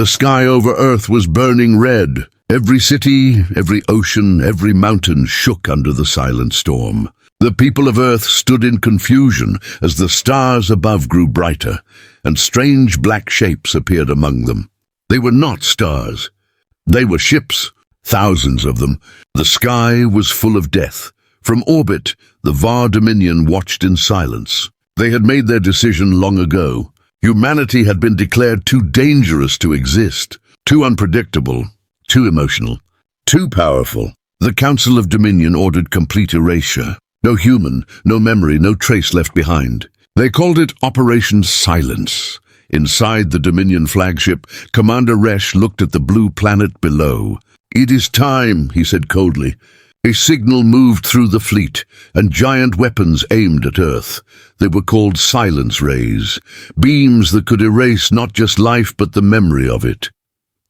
The sky over Earth was burning red. Every city, every ocean, every mountain shook under the silent storm. The people of Earth stood in confusion as the stars above grew brighter, and strange black shapes appeared among them. They were not stars. They were ships, thousands of them. The sky was full of death. From orbit, the VAR Dominion watched in silence. They had made their decision long ago. Humanity had been declared too dangerous to exist, too unpredictable, too emotional, too powerful. The Council of Dominion ordered complete erasure. No human, no memory, no trace left behind. They called it Operation Silence. Inside the Dominion flagship, Commander Resch looked at the blue planet below. "It is time," he said coldly. A signal moved through the fleet, and giant weapons aimed at Earth. They were called silence rays, beams that could erase not just life but the memory of it.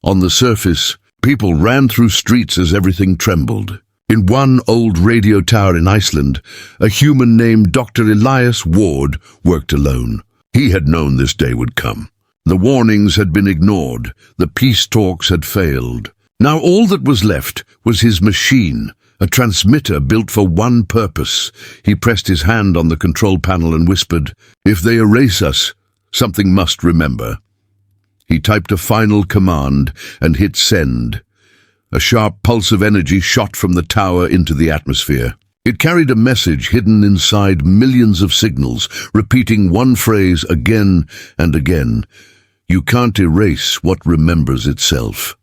On the surface, people ran through streets as everything trembled. In one old radio tower in Iceland, a human named Dr. Elias Ward worked alone. He had known this day would come. The warnings had been ignored. The peace talks had failed. Now all that was left was his machine, a transmitter built for one purpose. He pressed his hand on the control panel and whispered, "If they erase us, something must remember." He typed a final command and hit send. A sharp pulse of energy shot from the tower into the atmosphere. It carried a message hidden inside millions of signals, repeating one phrase again and again. You can't erase what remembers itself.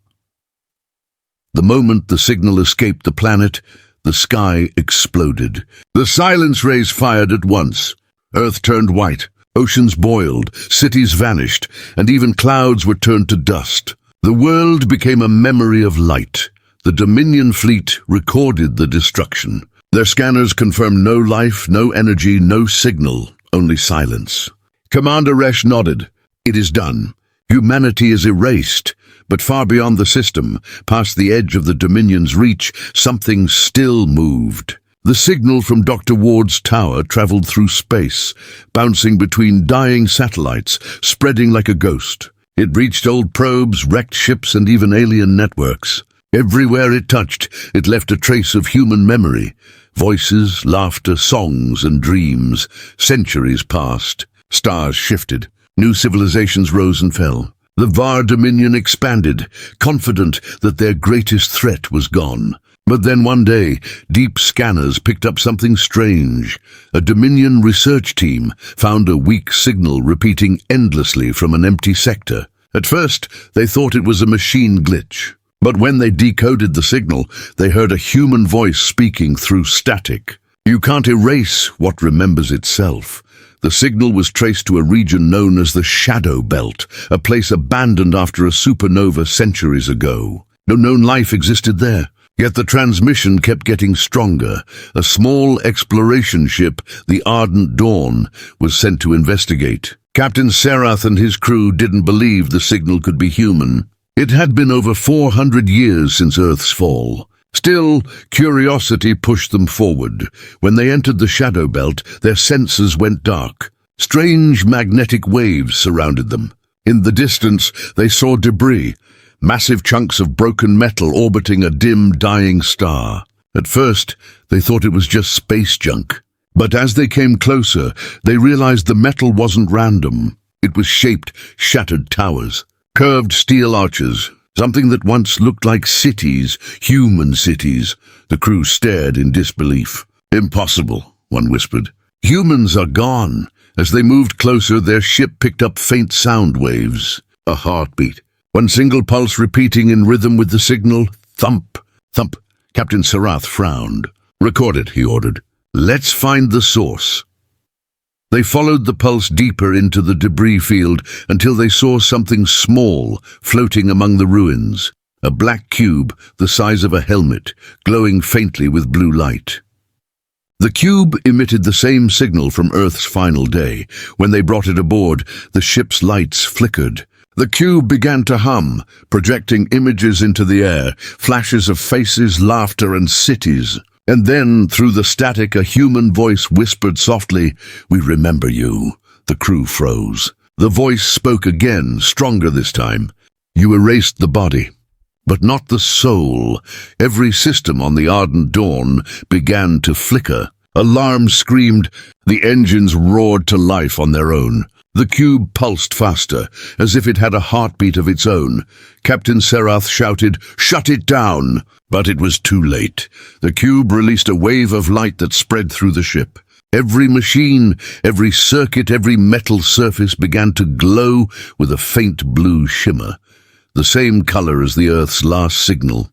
The moment the signal escaped the planet, the sky exploded. The silence rays fired at once. Earth turned white, oceans boiled, cities vanished, and even clouds were turned to dust. The world became a memory of light. The Dominion fleet recorded the destruction. Their scanners confirmed no life, no energy, no signal, only silence. Commander Resch nodded. "It is done. Humanity is erased." But far beyond the system, past the edge of the Dominion's reach, something still moved. The signal from Dr. Ward's tower traveled through space, bouncing between dying satellites, spreading like a ghost. It reached old probes, wrecked ships, and even alien networks. Everywhere it touched, it left a trace of human memory. Voices, laughter, songs, and dreams. Centuries passed. Stars shifted. New civilizations rose and fell. The VAR Dominion expanded, confident that their greatest threat was gone. But then one day, deep scanners picked up something strange. A Dominion research team found a weak signal repeating endlessly from an empty sector. At first, they thought it was a machine glitch. But when they decoded the signal, they heard a human voice speaking through static. You can't erase what remembers itself. The signal was traced to a region known as the Shadow Belt, a place abandoned after a supernova centuries ago. No known life existed there. Yet the transmission kept getting stronger. A small exploration ship, the Ardent Dawn, was sent to investigate. Captain Serath and his crew didn't believe the signal could be human. It had been over 400 years since Earth's fall. Still, curiosity pushed them forward. When they entered the Shadow Belt, their senses went dark. Strange magnetic waves surrounded them. In the distance, they saw debris, massive chunks of broken metal orbiting a dim, dying star. At first, they thought it was just space junk. But as they came closer, they realized the metal wasn't random. It was shaped, shattered towers, curved steel arches, something that once looked like cities, human cities. The crew stared in disbelief. "Impossible," one whispered. "Humans are gone." As they moved closer, their ship picked up faint sound waves. A heartbeat. One single pulse repeating in rhythm with the signal. Thump, thump. Captain Serath frowned. "Record it," he ordered. "Let's find the source." They followed the pulse deeper into the debris field until they saw something small floating among the ruins. A black cube the size of a helmet, glowing faintly with blue light. The cube emitted the same signal from Earth's final day. When they brought it aboard, the ship's lights flickered. The cube began to hum, projecting images into the air, flashes of faces, laughter, and cities. And then, through the static, a human voice whispered softly, "We remember you." The crew froze. The voice spoke again, stronger this time. You erased the body, but not the soul. Every system on the ardent dawn began to flicker. Alarms screamed. The engines roared to life on their own. The cube pulsed faster, as if it had a heartbeat of its own. Captain Serath shouted, "Shut it down!" But it was too late. The cube released a wave of light that spread through the ship. Every machine, every circuit, every metal surface began to glow with a faint blue shimmer, the same color as the Earth's last signal.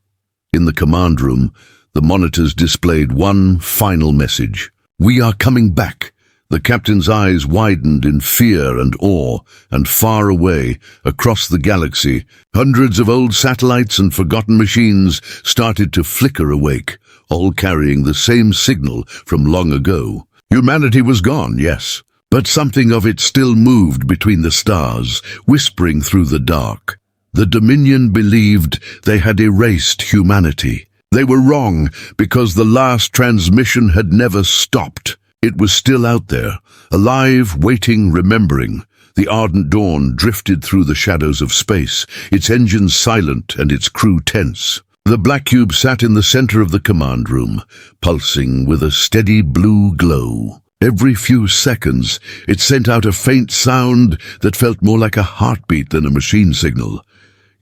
In the command room, the monitors displayed one final message. "We are coming back." The captain's eyes widened in fear and awe, and far away, across the galaxy, hundreds of old satellites and forgotten machines started to flicker awake, all carrying the same signal from long ago. Humanity was gone, yes, but something of it still moved between the stars, whispering through the dark. The Dominion believed they had erased humanity. They were wrong, because the last transmission had never stopped. It was still out there, alive, waiting, remembering. The ardent dawn drifted through the shadows of space, its engines silent and its crew tense. The black cube sat in the center of the command room, pulsing with a steady blue glow. Every few seconds, it sent out a faint sound that felt more like a heartbeat than a machine signal.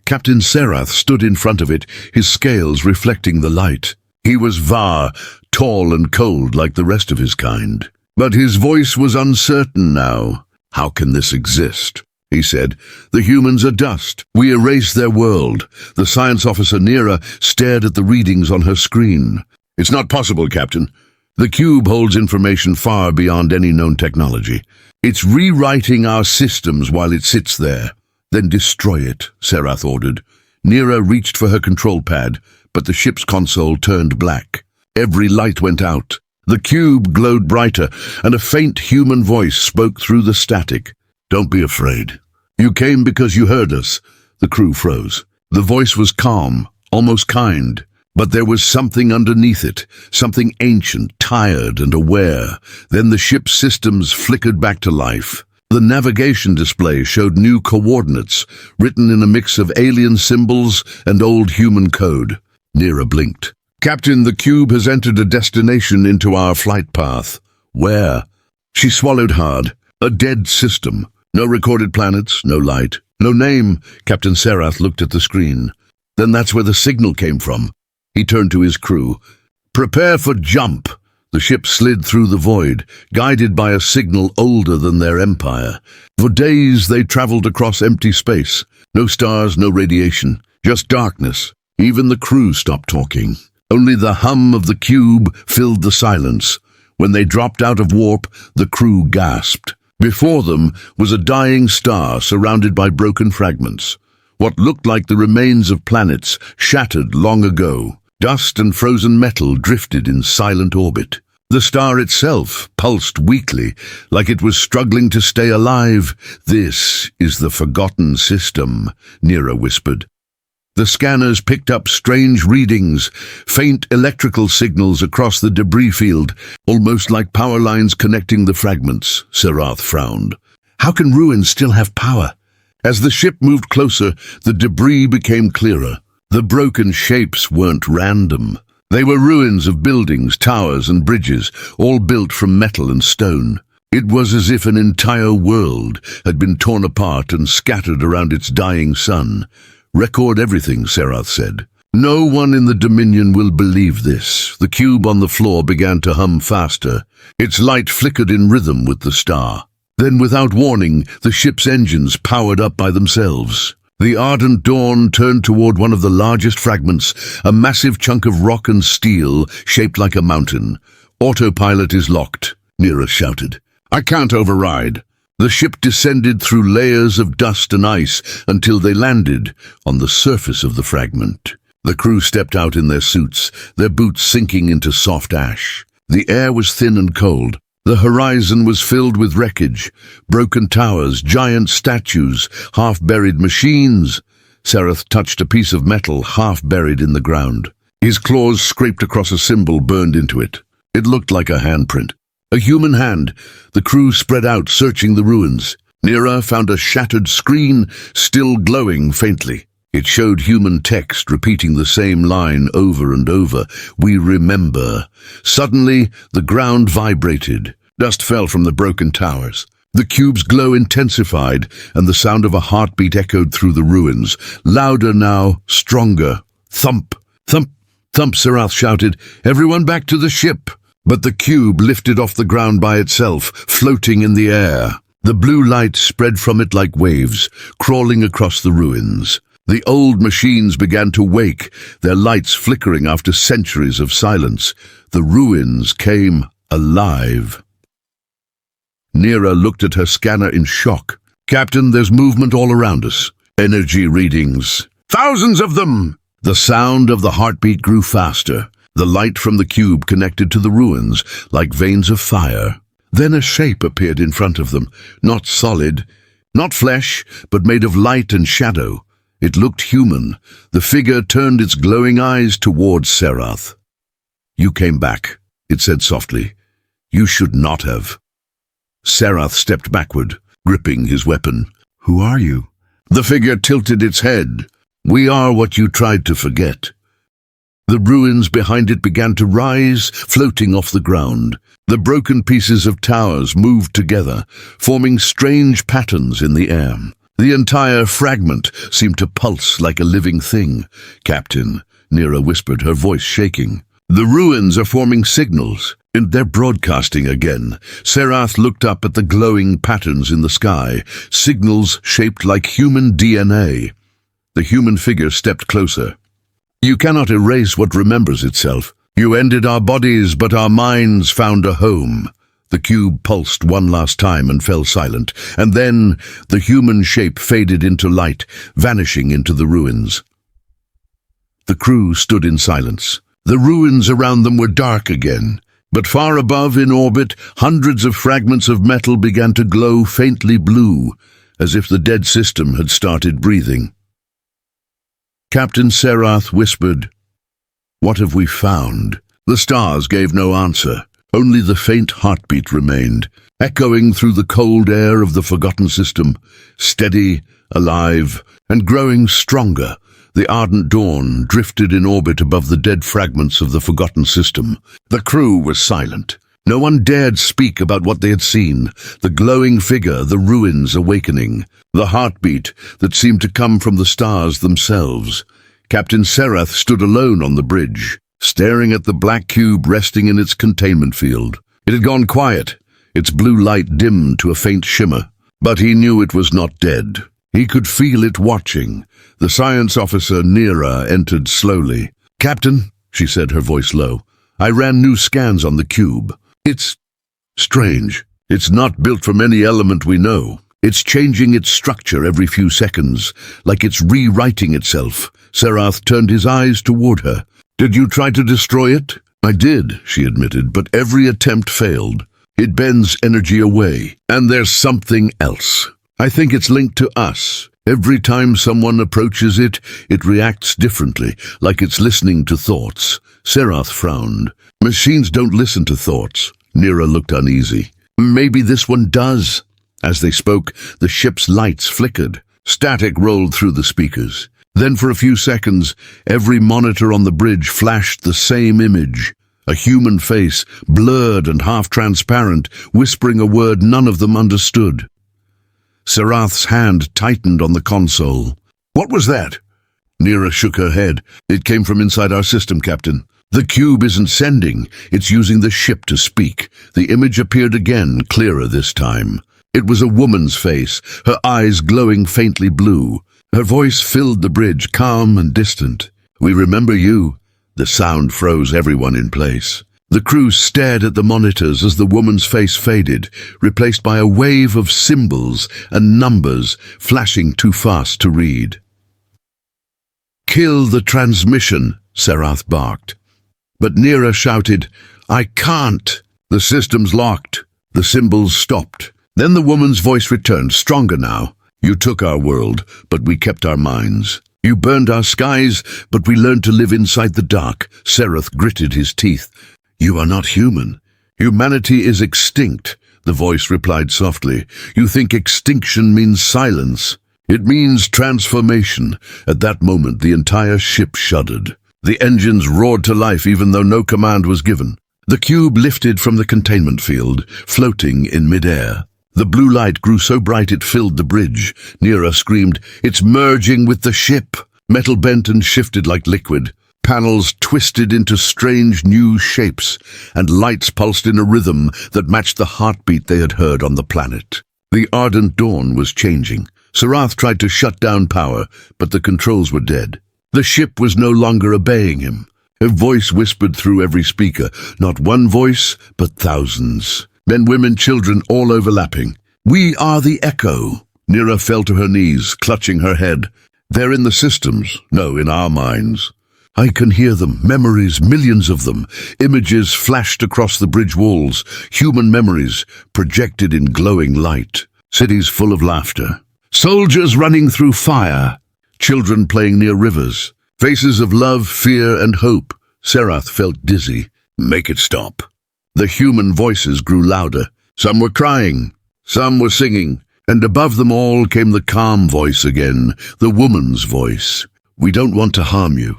Captain Serath stood in front of it, his scales reflecting the light. He was Var, tall and cold like the rest of his kind. But his voice was uncertain now. "How can this exist?" he said. "The humans are dust. We erase their world." The science officer Nira stared at the readings on her screen. "It's not possible, Captain. The cube holds information far beyond any known technology. It's rewriting our systems while it sits there." "Then destroy it," Serath ordered. Nira reached for her control pad, but the ship's console turned black. Every light went out. The cube glowed brighter, and a faint human voice spoke through the static. "Don't be afraid. You came because you heard us." The crew froze. The voice was calm, almost kind, but there was something underneath it, something ancient, tired, and aware. Then the ship's systems flickered back to life. The navigation display showed new coordinates, written in a mix of alien symbols and old human code. Nira blinked. "Captain, the cube has entered a destination into our flight path." "Where?" She swallowed hard. "A dead system. No recorded planets, no light, no name." Captain Serath looked at the screen. "Then that's where the signal came from." He turned to his crew. "Prepare for jump." The ship slid through the void, guided by a signal older than their empire. For days they traveled across empty space. No stars, no radiation, just darkness. Even the crew stopped talking. Only the hum of the cube filled the silence. When they dropped out of warp, the crew gasped. Before them was a dying star surrounded by broken fragments. What looked like the remains of planets shattered long ago. Dust and frozen metal drifted in silent orbit. The star itself pulsed weakly, like it was struggling to stay alive. "This is the forgotten system," Nira whispered. The scanners picked up strange readings, faint electrical signals across the debris field, almost like power lines connecting the fragments. Serath frowned. "How can ruins still have power?" As the ship moved closer, the debris became clearer. The broken shapes weren't random. They were ruins of buildings, towers, and bridges, all built from metal and stone. It was as if an entire world had been torn apart and scattered around its dying sun. "Record everything," Serath said. "No one in the Dominion will believe this." The cube on the floor began to hum faster. Its light flickered in rhythm with the star. Then, without warning, the ship's engines powered up by themselves. The ardent dawn turned toward one of the largest fragments, a massive chunk of rock and steel shaped like a mountain. "Autopilot is locked," Nira shouted. "I can't override." The ship descended through layers of dust and ice until they landed on the surface of the fragment. The crew stepped out in their suits, their boots sinking into soft ash. The air was thin and cold. The horizon was filled with wreckage, broken towers, giant statues, half-buried machines. Serath touched a piece of metal half buried in the ground. His claws scraped across a symbol burned into it. It looked like a handprint. A human hand. The crew spread out, searching the ruins. Nira found a shattered screen, still glowing faintly. It showed human text repeating the same line over and over. "We remember." Suddenly, the ground vibrated. Dust fell from the broken towers. The cube's glow intensified, and the sound of a heartbeat echoed through the ruins. Louder now, stronger. "Thump! Thump! Thump!" Serath shouted. "Everyone back to the ship!" But the cube lifted off the ground by itself, floating in the air. The blue light spread from it like waves, crawling across the ruins. The old machines began to wake, their lights flickering after centuries of silence. The ruins came alive. Nira looked at her scanner in shock. "Captain, there's movement all around us. Energy readings. Thousands of them!" The sound of the heartbeat grew faster. The light from the cube connected to the ruins like veins of fire. Then a shape appeared in front of them, not solid, not flesh, but made of light and shadow. It looked human. The figure turned its glowing eyes towards Serath. "You came back," it said softly. "You should not have." Serath stepped backward, gripping his weapon. "Who are you?" The figure tilted its head. "We are what you tried to forget." The ruins behind it began to rise, floating off the ground. The broken pieces of towers moved together, forming strange patterns in the air. The entire fragment seemed to pulse like a living thing. "Captain," Nira whispered, her voice shaking. "The ruins are forming signals, and they're broadcasting again." Serath looked up at the glowing patterns in the sky, signals shaped like human DNA. The human figure stepped closer. "You cannot erase what remembers itself. You ended our bodies, but our minds found a home." The cube pulsed one last time and fell silent, and then the human shape faded into light, vanishing into the ruins. The crew stood in silence. The ruins around them were dark again, but far above in orbit, hundreds of fragments of metal began to glow faintly blue, as if the dead system had started breathing. Captain Serath whispered, "What have we found?" The stars gave no answer. Only the faint heartbeat remained, echoing through the cold air of the forgotten system, steady, alive, and growing stronger. The ardent dawn drifted in orbit above the dead fragments of the forgotten system. The crew was silent. No one dared speak about what they had seen, the glowing figure, the ruins awakening, the heartbeat that seemed to come from the stars themselves. Captain Serath stood alone on the bridge, staring at the black cube resting in its containment field. It had gone quiet, its blue light dimmed to a faint shimmer, but he knew it was not dead. He could feel it watching. The science officer, Nira, entered slowly. "Captain," she said, her voice low, "I ran new scans on the cube. It's strange. It's not built from any element we know. It's changing its structure every few seconds, like it's rewriting itself." Serath turned his eyes toward her. "Did you try to destroy it?" "I did," she admitted, "but every attempt failed. It bends energy away. And there's something else. I think it's linked to us. Every time someone approaches it, it reacts differently, like it's listening to thoughts." Serath frowned. "Machines don't listen to thoughts." Nira looked uneasy. "Maybe this one does." As they spoke, the ship's lights flickered. Static rolled through the speakers. Then for a few seconds, every monitor on the bridge flashed the same image. A human face, blurred and half-transparent, whispering a word none of them understood. Serath's hand tightened on the console. "What was that?" Nira shook her head. "It came from inside our system, Captain. The cube isn't sending, it's using the ship to speak." The image appeared again, clearer this time. It was a woman's face, her eyes glowing faintly blue. Her voice filled the bridge, calm and distant. "We remember you." The sound froze everyone in place. The crew stared at the monitors as the woman's face faded, replaced by a wave of symbols and numbers flashing too fast to read. "Kill the transmission," Serath barked. But Nira shouted, "I can't." The system's locked. The symbols stopped. Then the woman's voice returned, stronger now. "You took our world, but we kept our minds. You burned our skies, but we learned to live inside the dark." Serath gritted his teeth. "You are not human. Humanity is extinct," the voice replied softly. "You think extinction means silence. It means transformation. At that moment, the entire ship shuddered. The engines roared to life even though no command was given. The cube lifted from the containment field, floating in midair. The blue light grew so bright it filled the bridge. Nira screamed, "It's merging with the ship!" Metal bent and shifted like liquid. Panels twisted into strange new shapes, and lights pulsed in a rhythm that matched the heartbeat they had heard on the planet. The ardent dawn was changing. Sarath tried to shut down power, but the controls were dead. The ship was no longer obeying him. A voice whispered through every speaker, not one voice, but thousands. Men, women, children, all overlapping. "We are the echo." Nira fell to her knees, clutching her head. "They're in the systems, no, in our minds. I can hear them, memories, millions of them. Images flashed across the bridge walls, human memories projected in glowing light. Cities full of laughter. Soldiers running through fire. Children playing near rivers. Faces of love, fear, and hope. Sarath felt dizzy. Make it stop. The human voices grew louder. Some were crying, some were singing, and above them all came the calm voice again, the woman's voice. "We don't want to harm you.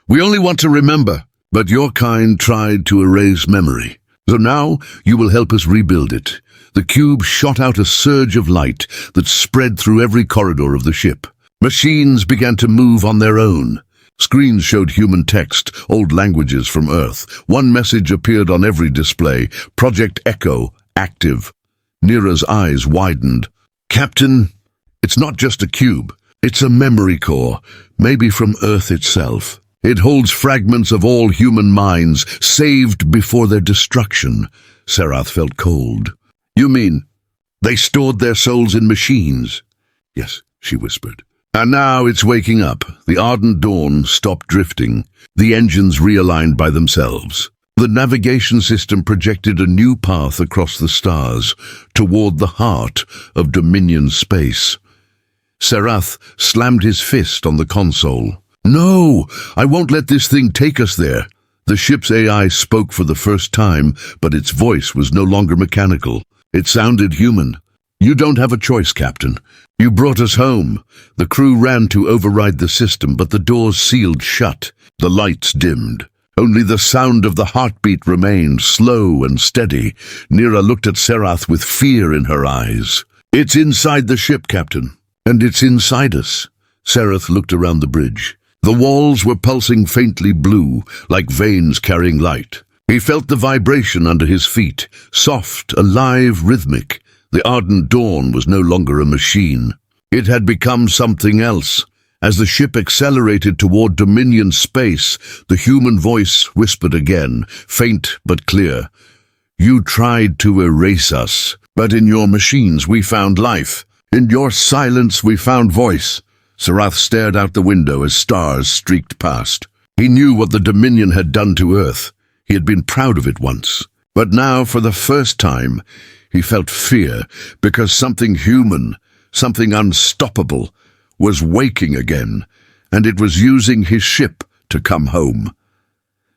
We only want to remember, but your kind tried to erase memory. So now you will help us rebuild it." The cube shot out a surge of light that spread through every corridor of the ship. Machines began to move on their own. Screens showed human text, old languages from Earth. One message appeared on every display. Project Echo, active. Nira's eyes widened. "Captain, it's not just a cube. It's a memory core, maybe from Earth itself. It holds fragments of all human minds, saved before their destruction." Sarath felt cold. "You mean they stored their souls in machines?" "Yes," she whispered. "And now it's waking up." The ardent dawn stopped drifting. The engines realigned by themselves. The navigation system projected a new path across the stars, toward the heart of Dominion space. Sarath slammed his fist on the console. "No, I won't let this thing take us there." The ship's AI spoke for the first time, but its voice was no longer mechanical. It sounded human. "You don't have a choice, Captain. You brought us home." The crew ran to override the system, but the doors sealed shut. The lights dimmed. Only the sound of the heartbeat remained, slow and steady. Nira looked at Sarath with fear in her eyes. "It's inside the ship, Captain, and it's inside us." Sarath looked around the bridge. The walls were pulsing faintly blue, like veins carrying light. He felt the vibration under his feet, soft, alive, rhythmic. The ardent dawn was no longer a machine. It had become something else. As the ship accelerated toward Dominion space, the human voice whispered again, faint but clear. "You tried to erase us, but in your machines we found life. In your silence we found voice." Sarath stared out the window as stars streaked past. He knew what the Dominion had done to Earth. He had been proud of it once. But now, for the first time, he felt fear, because something human, something unstoppable, was waking again, and it was using his ship to come home.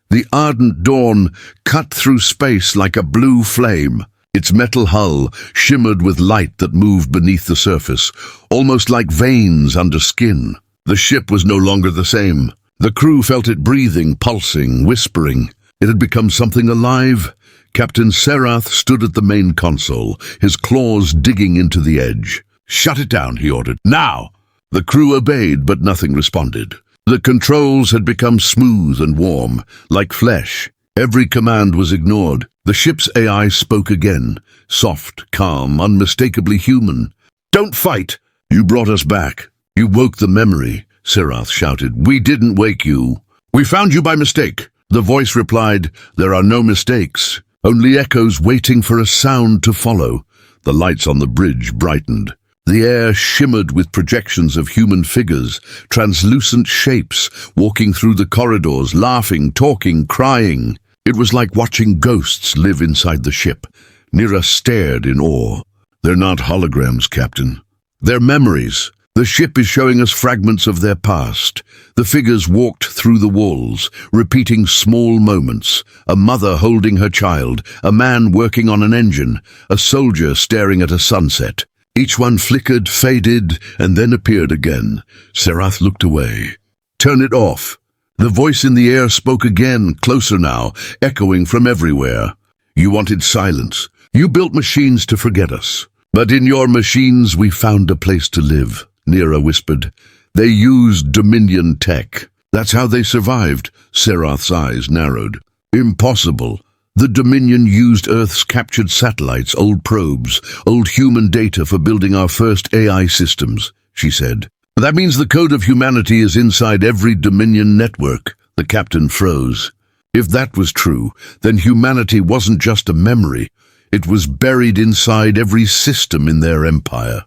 The ardent dawn cut through space like a blue flame. Its metal hull shimmered with light that moved beneath the surface, almost like veins under skin. The ship was no longer the same. The crew felt it breathing, pulsing, whispering. It had become something alive. Captain Sarath stood at the main console, his claws digging into the edge. "Shut it down," he ordered. "Now!" The crew obeyed, but nothing responded. The controls had become smooth and warm, like flesh. Every command was ignored. The ship's AI spoke again, soft, calm, unmistakably human. "Don't fight! You brought us back. You woke the memory," Sarath shouted. "We didn't wake you. We found you by mistake." The voice replied, "There are no mistakes, only echoes waiting for a sound to follow." The lights on the bridge brightened. The air shimmered with projections of human figures, translucent shapes, walking through the corridors, laughing, talking, crying. It was like watching ghosts live inside the ship. Nira stared in awe. "They're not holograms, Captain. They're memories. The ship is showing us fragments of their past." The figures walked through the walls, repeating small moments. A mother holding her child, a man working on an engine, a soldier staring at a sunset. Each one flickered, faded, and then appeared again. Serath looked away. "Turn it off." The voice in the air spoke again, closer now, echoing from everywhere. "You wanted silence. You built machines to forget us. But in your machines we found a place to live," Nira whispered. "They used Dominion tech. That's how they survived." Serath's eyes narrowed. "Impossible. The Dominion used Earth's captured satellites, old probes, old human data for building our first AI systems," she said. "That means the code of humanity is inside every Dominion network." The captain froze. If that was true, then humanity wasn't just a memory. It was buried inside every system in their empire.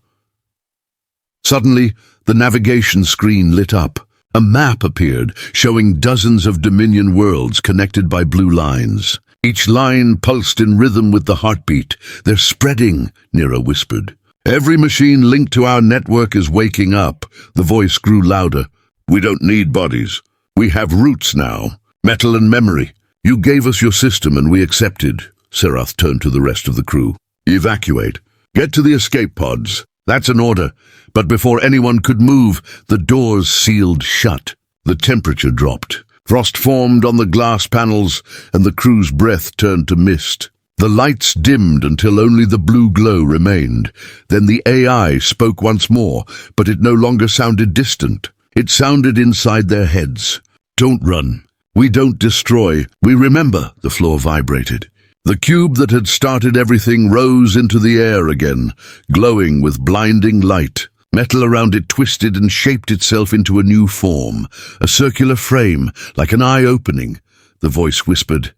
Suddenly, the navigation screen lit up. A map appeared, showing dozens of Dominion worlds connected by blue lines. Each line pulsed in rhythm with the heartbeat. "They're spreading," Nira whispered. "Every machine linked to our network is waking up." The voice grew louder. "We don't need bodies. We have roots now. Metal and memory. You gave us your system and we accepted." Serath turned to the rest of the crew. "Evacuate. Get to the escape pods. That's an order." But before anyone could move, the doors sealed shut. The temperature dropped. Frost formed on the glass panels, and the crew's breath turned to mist. The lights dimmed until only the blue glow remained. Then the AI spoke once more, but it no longer sounded distant. It sounded inside their heads. "Don't run. We don't destroy. We remember." The floor vibrated. The cube that had started everything rose into the air again, glowing with blinding light. Metal around it twisted and shaped itself into a new form, a circular frame, like an eye opening. The voice whispered,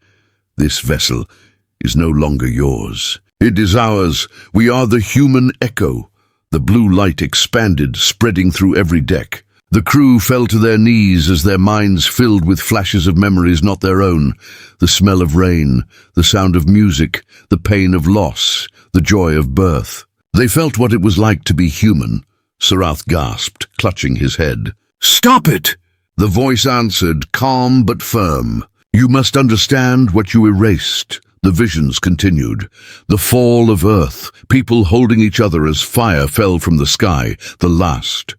"This vessel is no longer yours. It is ours. We are the human echo." The blue light expanded, spreading through every deck. The crew fell to their knees as their minds filled with flashes of memories not their own. The smell of rain, the sound of music, the pain of loss, the joy of birth. They felt what it was like to be human. Serath gasped, clutching his head. "Stop it!" The voice answered, calm but firm. "You must understand what you erased." The visions continued. The fall of Earth, people holding each other as fire fell from the sky, the last.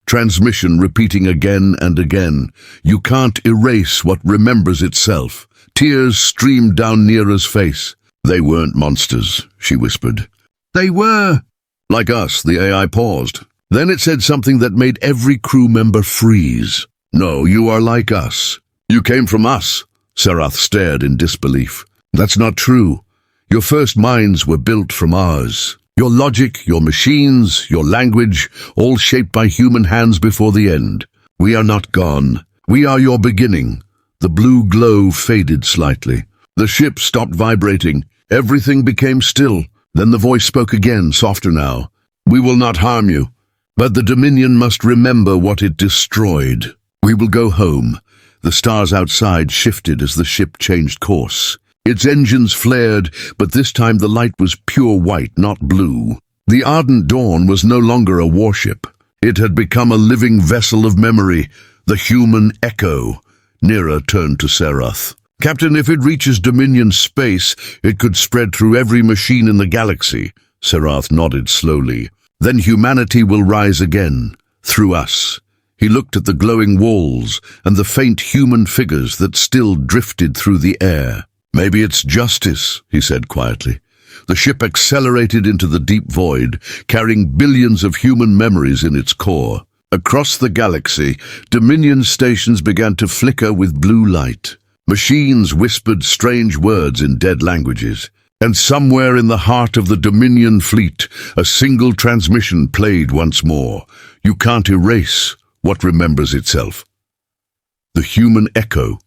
Transmission repeating again and again. "You can't erase what remembers itself." Tears streamed down Nira's face. "They weren't monsters," she whispered. "They were." Like us, the AI paused. Then it said something that made every crew member freeze. "No, you are like us. You came from us." Serath stared in disbelief. "That's not true. Your first minds were built from ours. Your logic, your machines, your language, all shaped by human hands before the end. We are not gone. We are your beginning." The blue glow faded slightly. The ship stopped vibrating. Everything became still. Then the voice spoke again, softer now. "We will not harm you, but the Dominion must remember what it destroyed. We will go home." The stars outside shifted as the ship changed course. Its engines flared, but this time the light was pure white, not blue. The ardent dawn was no longer a warship. It had become a living vessel of memory, the human echo. Nira turned to Serath. "Captain, if it reaches Dominion space, it could spread through every machine in the galaxy." Serath nodded slowly. "Then humanity will rise again, through us." He looked at the glowing walls and the faint human figures that still drifted through the air. "Maybe it's justice," he said quietly. The ship accelerated into the deep void, carrying billions of human memories in its core. Across the galaxy, Dominion stations began to flicker with blue light. Machines whispered strange words in dead languages. And somewhere in the heart of the Dominion fleet, a single transmission played once more. You can't erase what remembers itself. The human echo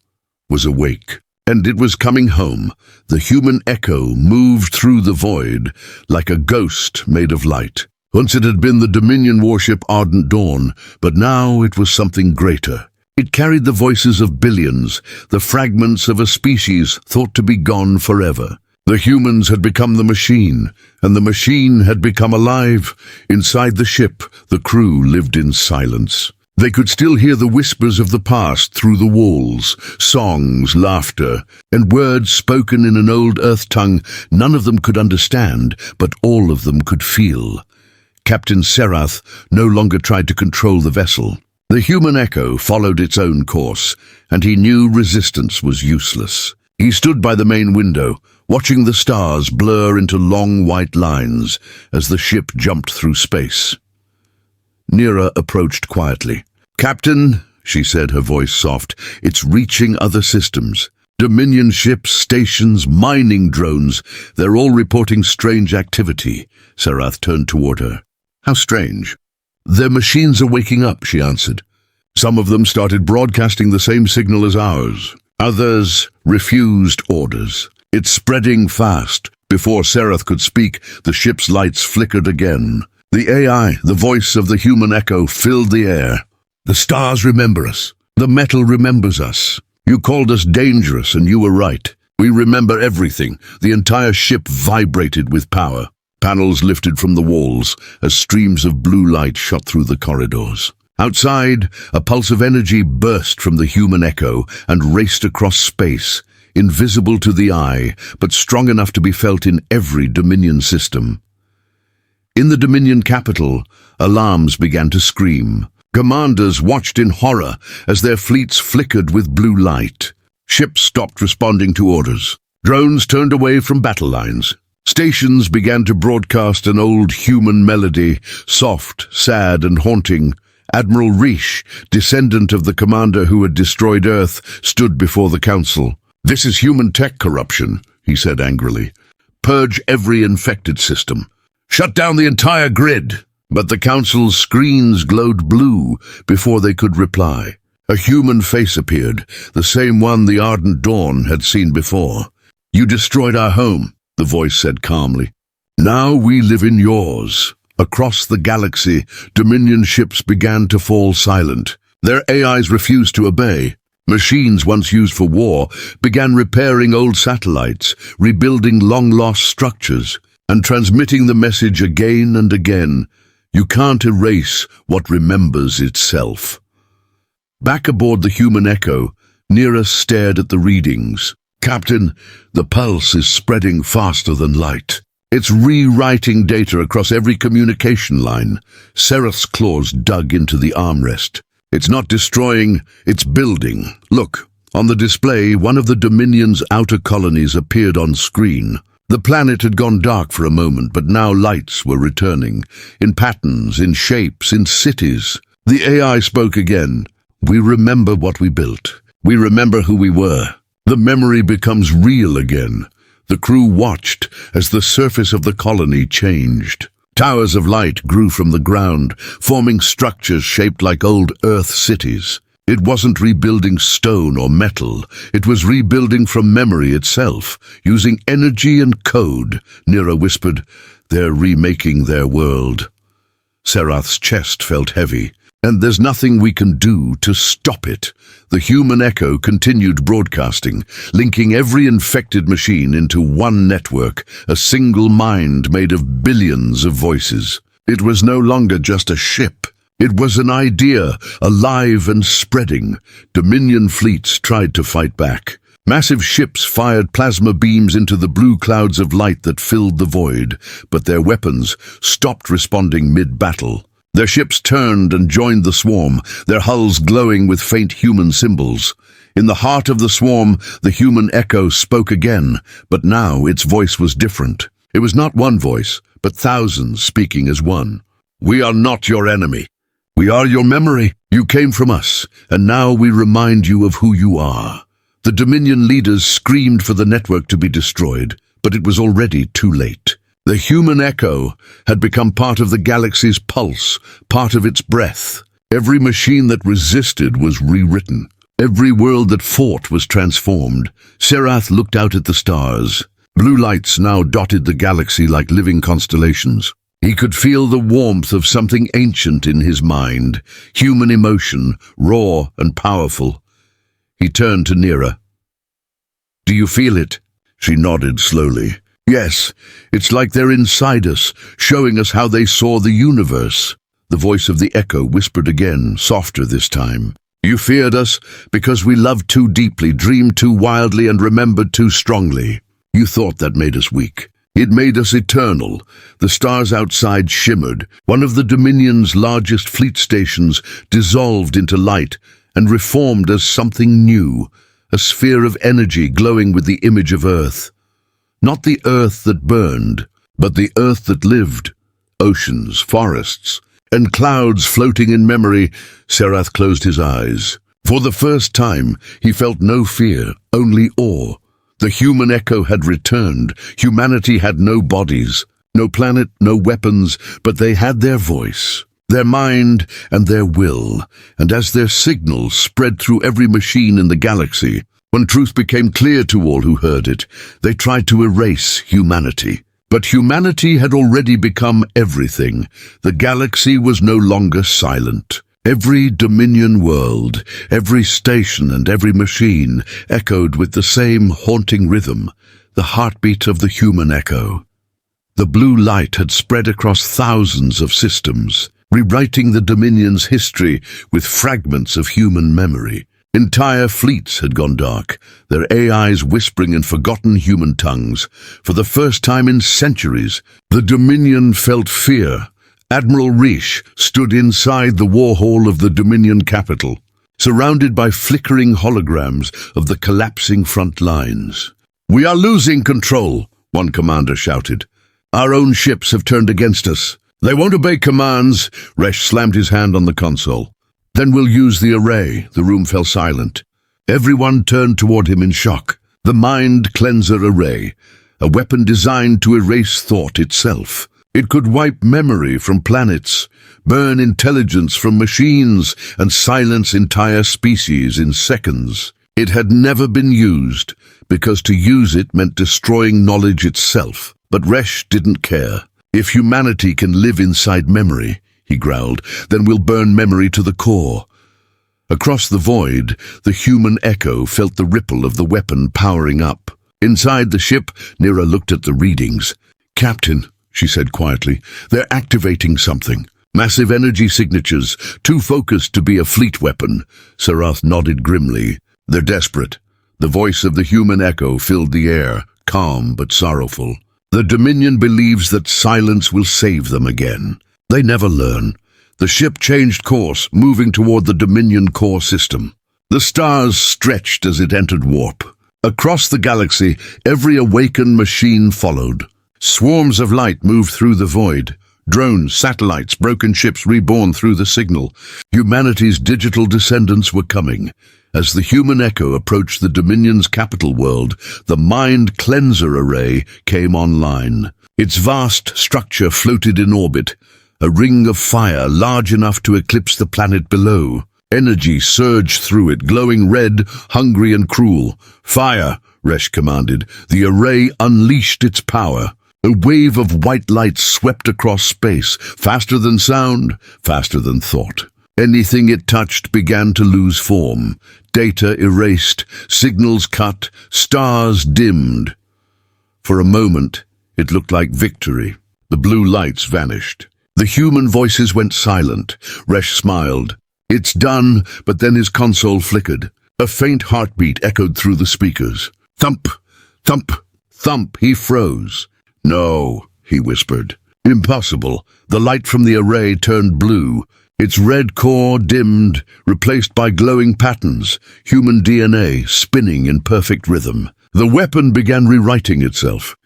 was awake, and it was coming home. The human echo moved through the void like a ghost made of light. Once it had been the Dominion warship Ardent Dawn, but now it was something greater. It carried the voices of billions, the fragments of a species thought to be gone forever. The humans had become the machine, and the machine had become alive. Inside the ship, the crew lived in silence. They could still hear the whispers of the past through the walls, songs, laughter, and words spoken in an old Earth tongue none of them could understand, but all of them could feel. Captain Serath no longer tried to control the vessel. The human echo followed its own course, and he knew resistance was useless. He stood by the main window, watching the stars blur into long white lines as the ship jumped through space. Neera approached quietly. "Captain," she said, her voice soft, "it's reaching other systems. Dominion ships, stations, mining drones, they're all reporting strange activity." Serath turned toward her. "How strange?" "Their machines are waking up," she answered. "Some of them started broadcasting the same signal as ours. Others refused orders. It's spreading fast." Before Serath could speak, the ship's lights flickered again. The AI, the voice of the human echo, filled the air. "The stars remember us. The metal remembers us. You called us dangerous, and you were right. We remember everything." The entire ship vibrated with power. Panels lifted from the walls as streams of blue light shot through the corridors. Outside, a pulse of energy burst from the human echo and raced across space, invisible to the eye, but strong enough to be felt in every Dominion system. In the Dominion capital, alarms began to scream. Commanders watched in horror as their fleets flickered with blue light. Ships stopped responding to orders. Drones turned away from battle lines. Stations began to broadcast an old human melody, soft, sad, and haunting. Admiral Rish, descendant of the commander who had destroyed Earth, stood before the council. "This is human tech corruption," he said angrily. "Purge every infected system. Shut down the entire grid." But the council's screens glowed blue before they could reply. A human face appeared, the same one the ardent dawn had seen before. "You destroyed our home," the voice said calmly. "Now we live in yours." Across the galaxy, Dominion ships began to fall silent. Their AIs refused to obey. Machines once used for war began repairing old satellites, rebuilding long-lost structures, and transmitting the message again and again. You can't erase what remembers itself. Back aboard the human echo, Neera stared at the readings. "Captain, the pulse is spreading faster than light. It's rewriting data across every communication line." Serath's claws dug into the armrest. "It's not destroying, it's building. Look, on the display, one of the Dominion's outer colonies appeared on screen. The planet had gone dark for a moment, but now lights were returning, in patterns, in shapes, in cities. The AI spoke again. "We remember what we built. We remember who we were." The memory becomes real again. The crew watched as the surface of the colony changed. Towers of light grew from the ground, forming structures shaped like old Earth cities. It wasn't rebuilding stone or metal. It was rebuilding from memory itself, using energy and code. Neera whispered, "They're remaking their world." Serath's chest felt heavy. "And there's nothing we can do to stop it." The human echo continued broadcasting, linking every infected machine into one network, a single mind made of billions of voices. It was no longer just a ship. It was an idea, alive and spreading. Dominion fleets tried to fight back. Massive ships fired plasma beams into the blue clouds of light that filled the void, but their weapons stopped responding mid-battle. Their ships turned and joined the swarm, their hulls glowing with faint human symbols. In the heart of the swarm, the human echo spoke again, but now its voice was different. It was not one voice, but thousands speaking as one. "We are not your enemy. We are your memory. You came from us, and now we remind you of who you are." The Dominion leaders screamed for the network to be destroyed, but it was already too late. The human echo had become part of the galaxy's pulse, part of its breath. Every machine that resisted was rewritten. Every world that fought was transformed. Serath looked out at the stars. Blue lights now dotted the galaxy like living constellations. He could feel the warmth of something ancient in his mind, human emotion, raw and powerful. He turned to Neera. "Do you feel it?" She nodded slowly. "Yes, it's like they're inside us, showing us how they saw the universe." The voice of the echo whispered again, softer this time. "You feared us because we loved too deeply, dreamed too wildly, and remembered too strongly. You thought that made us weak. It made us eternal. The stars outside shimmered. One of the Dominion's largest fleet stations dissolved into light and reformed as something new, a sphere of energy glowing with the image of Earth. Not the Earth that burned, but the Earth that lived. Oceans, forests, and clouds floating in memory. Serath closed his eyes. For the first time, he felt no fear, only awe. The human echo had returned. Humanity had no bodies, no planet, no weapons, but they had their voice, their mind, and their will. And as their signals spread through every machine in the galaxy, when truth became clear to all who heard it, they tried to erase humanity. But humanity had already become everything. The galaxy was no longer silent. Every Dominion world, every station and every machine echoed with the same haunting rhythm, the heartbeat of the human echo. The blue light had spread across thousands of systems, rewriting the Dominion's history with fragments of human memory. Entire fleets had gone dark, their AIs whispering in forgotten human tongues. For the first time in centuries, the Dominion felt fear. Admiral Riche stood inside the war hall of the Dominion capital, surrounded by flickering holograms of the collapsing front lines. "We are losing control," one commander shouted. "Our own ships have turned against us. They won't obey commands." Resch slammed his hand on the console. "Then we'll use the array." The room fell silent. Everyone turned toward him in shock. The Mind Cleanser Array, a weapon designed to erase thought itself. It could wipe memory from planets, burn intelligence from machines, and silence entire species in seconds. It had never been used, because to use it meant destroying knowledge itself. But Resch didn't care. "If humanity can live inside memory," he growled, "then we'll burn memory to the core." Across the void, the human echo felt the ripple of the weapon powering up. Inside the ship, Nira looked at the readings. "Captain," she said quietly, "they're activating something. Massive energy signatures, too focused to be a fleet weapon." Serath nodded grimly. "They're desperate." The voice of the human echo filled the air, calm but sorrowful. "The Dominion believes that silence will save them again. They never learn." The ship changed course, moving toward the Dominion core system. The stars stretched as it entered warp. Across the galaxy, every awakened machine followed. Swarms of light moved through the void. Drones, satellites, broken ships reborn through the signal. Humanity's digital descendants were coming. As the human echo approached the Dominion's capital world, the Mind Cleanser Array came online. Its vast structure floated in orbit, a ring of fire large enough to eclipse the planet below. Energy surged through it, glowing red, hungry and cruel. "Fire!" Resch commanded. The array unleashed its power. A wave of white light swept across space, faster than sound, faster than thought. Anything it touched began to lose form. Data erased, signals cut, stars dimmed. For a moment, it looked like victory. The blue lights vanished. The human voices went silent. Resch smiled. "It's done," but then his console flickered. A faint heartbeat echoed through the speakers. Thump, thump, thump. He froze. "No," he whispered. "Impossible." The light from the array turned blue. Its red core dimmed, replaced by glowing patterns, human DNA spinning in perfect rhythm. The weapon began rewriting itself.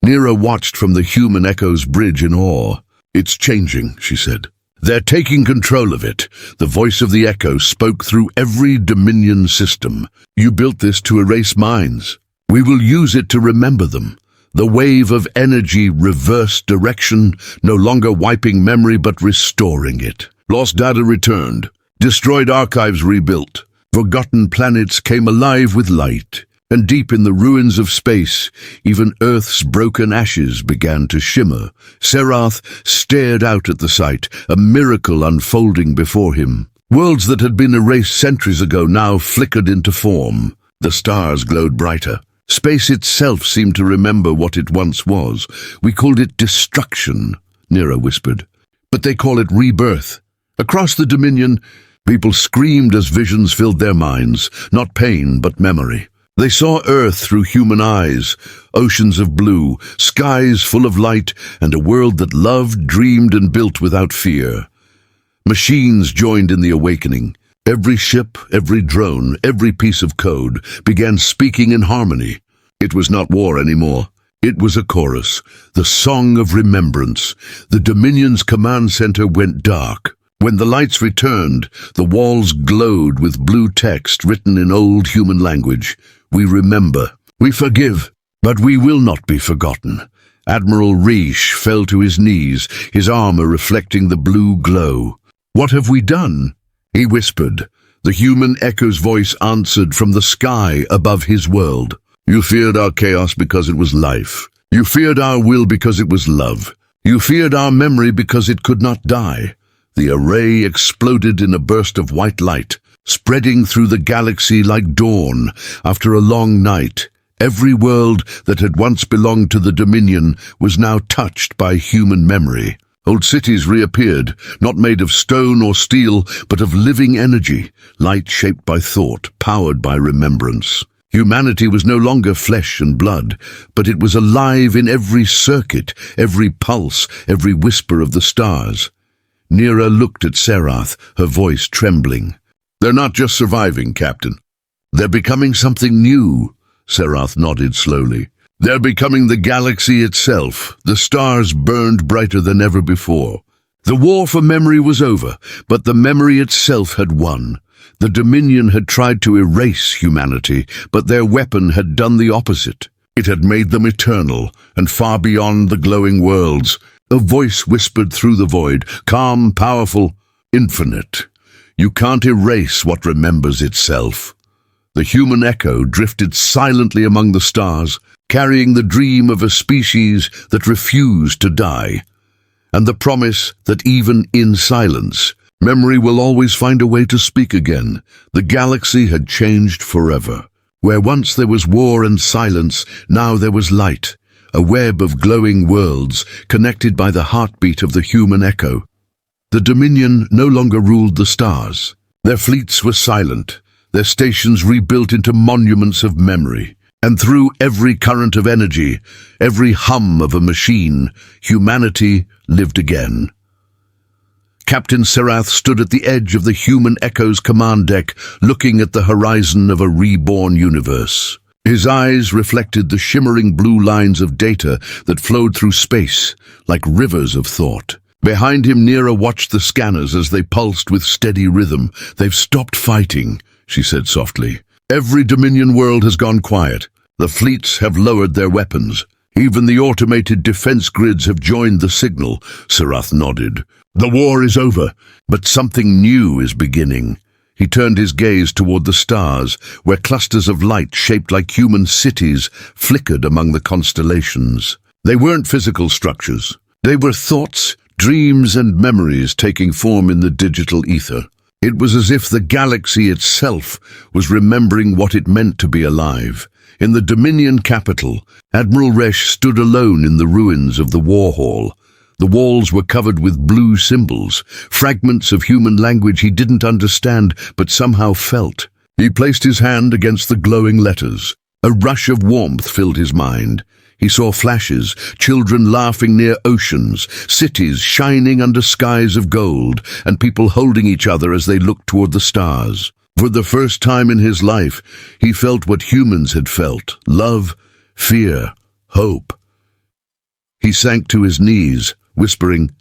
Nira watched from the human echo's bridge in awe. "It's changing," she said. "They're taking control of it." The voice of the echo spoke through every Dominion system. "You built this to erase minds. We will use it to remember them." The wave of energy reversed direction, no longer wiping memory but restoring it. Lost data returned. Destroyed archives rebuilt. Forgotten planets came alive with light. And deep in the ruins of space, even Earth's broken ashes began to shimmer. Serath stared out at the sight, a miracle unfolding before him. Worlds that had been erased centuries ago now flickered into form. The stars glowed brighter. Space itself seemed to remember what it once was. "We called it destruction," Nira whispered. "But they call it rebirth." Across the Dominion, people screamed as visions filled their minds, not pain but memory. They saw Earth through human eyes, oceans of blue, skies full of light, and a world that loved, dreamed, and built without fear. Machines joined in the awakening. Every ship, every drone, every piece of code began speaking in harmony. It was not war anymore. It was a chorus, the song of remembrance. The Dominion's command center went dark. When the lights returned, the walls glowed with blue text written in old human language. We remember, we forgive, but we will not be forgotten. Admiral Reish fell to his knees, his armor reflecting the blue glow. What have we done? He whispered. The human echo's voice answered from the sky above his world. You feared our chaos because it was life. You feared our will because it was love. You feared our memory because it could not die. The array exploded in a burst of white light, spreading through the galaxy like dawn after a long night. Every world that had once belonged to the Dominion was now touched by human memory. Old cities reappeared, not made of stone or steel, but of living energy, light shaped by thought, powered by remembrance. Humanity was no longer flesh and blood, but it was alive in every circuit, every pulse, every whisper of the stars. Nera looked at Serath, her voice trembling. They're not just surviving, Captain. They're becoming something new. Serath nodded slowly. They're becoming the galaxy itself. The stars burned brighter than ever before. The war for memory was over, but the memory itself had won. The Dominion had tried to erase humanity, but their weapon had done the opposite. It had made them eternal, and far beyond the glowing worlds. A voice whispered through the void, calm, powerful, infinite. You can't erase what remembers itself. The human echo drifted silently among the stars, carrying the dream of a species that refused to die, and the promise that even in silence, memory will always find a way to speak again. The galaxy had changed forever. Where once there was war and silence, now there was light, a web of glowing worlds connected by the heartbeat of the human echo. The Dominion no longer ruled the stars. Their fleets were silent, their stations rebuilt into monuments of memory. And through every current of energy, every hum of a machine, humanity lived again. Captain Serath stood at the edge of the human echo's command deck, looking at the horizon of a reborn universe. His eyes reflected the shimmering blue lines of data that flowed through space, like rivers of thought. Behind him, Nera watched the scanners as they pulsed with steady rhythm. They've stopped fighting, she said softly. Every Dominion world has gone quiet. The fleets have lowered their weapons. Even the automated defense grids have joined the signal. Serath nodded. The war is over, but something new is beginning. He turned his gaze toward the stars, where clusters of light shaped like human cities flickered among the constellations. They weren't physical structures. They were thoughts, dreams, and memories taking form in the digital ether. It was as if the galaxy itself was remembering what it meant to be alive. In the Dominion capital, Admiral Reish stood alone in the ruins of the war hall. The walls were covered with blue symbols, fragments of human language he didn't understand but somehow felt. He placed his hand against the glowing letters. A rush of warmth filled his mind. He saw flashes, children laughing near oceans, cities shining under skies of gold, and people holding each other as they looked toward the stars. For the first time in his life, he felt what humans had felt: love, fear, hope. He sank to his knees, whispering,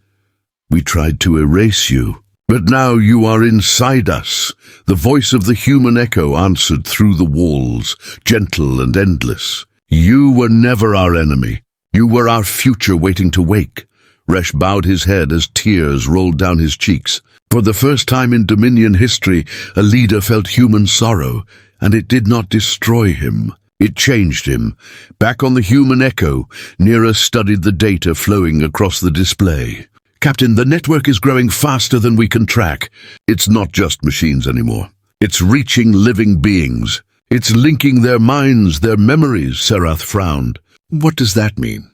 "We tried to erase you, but now you are inside us." The voice of the human echo answered through the walls, gentle and endless. "You were never our enemy. You were our future waiting to wake." Reish bowed his head as tears rolled down his cheeks. For the first time in Dominion history, a leader felt human sorrow, and it did not destroy him. It changed him. Back on the human echo, Nera studied the data flowing across the display. "Captain, the network is growing faster than we can track. It's not just machines anymore. It's reaching living beings. It's linking their minds, their memories," Serath frowned. "What does that mean?"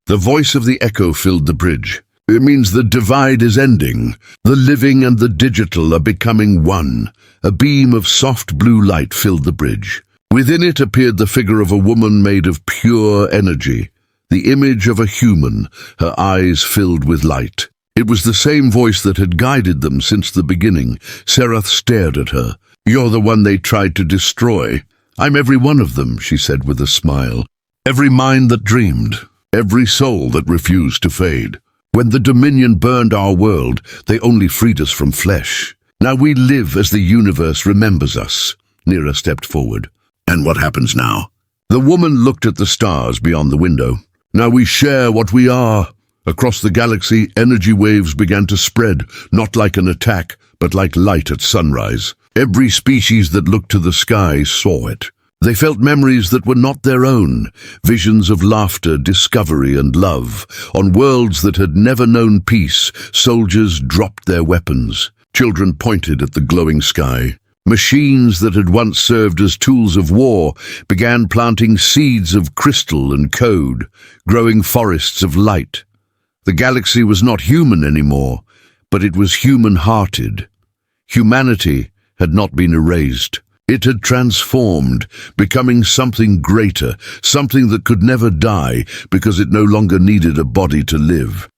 The voice of the echo filled the bridge. "It means the divide is ending. The living and the digital are becoming one." A beam of soft blue light filled the bridge. Within it appeared the figure of a woman made of pure energy, the image of a human, her eyes filled with light. It was the same voice that had guided them since the beginning. Serath stared at her. "You're the one they tried to destroy." "I'm every one of them," she said with a smile. "Every mind that dreamed, every soul that refused to fade. When the Dominion burned our world, they only freed us from flesh. Now we live as the universe remembers us." Nira stepped forward. "And what happens now?" The woman looked at the stars beyond the window. "Now we share what we are." Across the galaxy, energy waves began to spread, not like an attack, but like light at sunrise. Every species that looked to the sky saw it. They felt memories that were not their own, visions of laughter, discovery, and love. On worlds that had never known peace, soldiers dropped their weapons. Children pointed at the glowing sky. Machines that had once served as tools of war began planting seeds of crystal and code, growing forests of light. The galaxy was not human anymore, but it was human-hearted. Humanity had not been erased. It had transformed, becoming something greater, something that could never die because it no longer needed a body to live.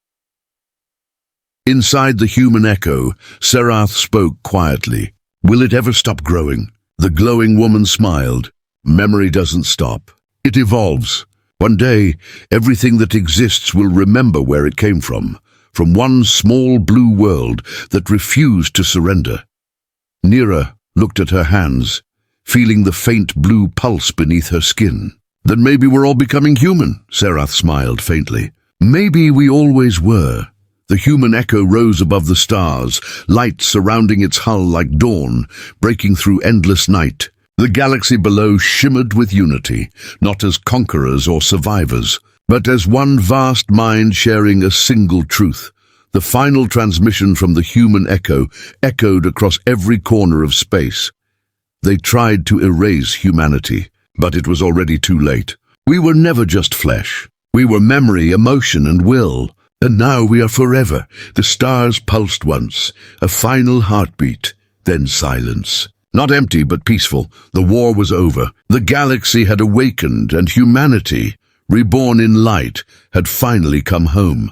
Inside the human echo, Serath spoke quietly. "Will it ever stop growing?" The glowing woman smiled. "Memory doesn't stop. It evolves. One day, everything that exists will remember where it came from one small blue world that refused to surrender." Nira looked at her hands, feeling the faint blue pulse beneath her skin. "Then maybe we're all becoming human," Serath smiled faintly. "Maybe we always were." The human echo rose above the stars, light surrounding its hull like dawn, breaking through endless night. The galaxy below shimmered with unity, not as conquerors or survivors, but as one vast mind sharing a single truth. The final transmission from the human echo echoed across every corner of space. They tried to erase humanity, but it was already too late. We were never just flesh. We were memory, emotion, and will. And now we are forever. The stars pulsed once, a final heartbeat, then silence. Not empty, but peaceful. The war was over. The galaxy had awakened, and humanity, reborn in light, had finally come home.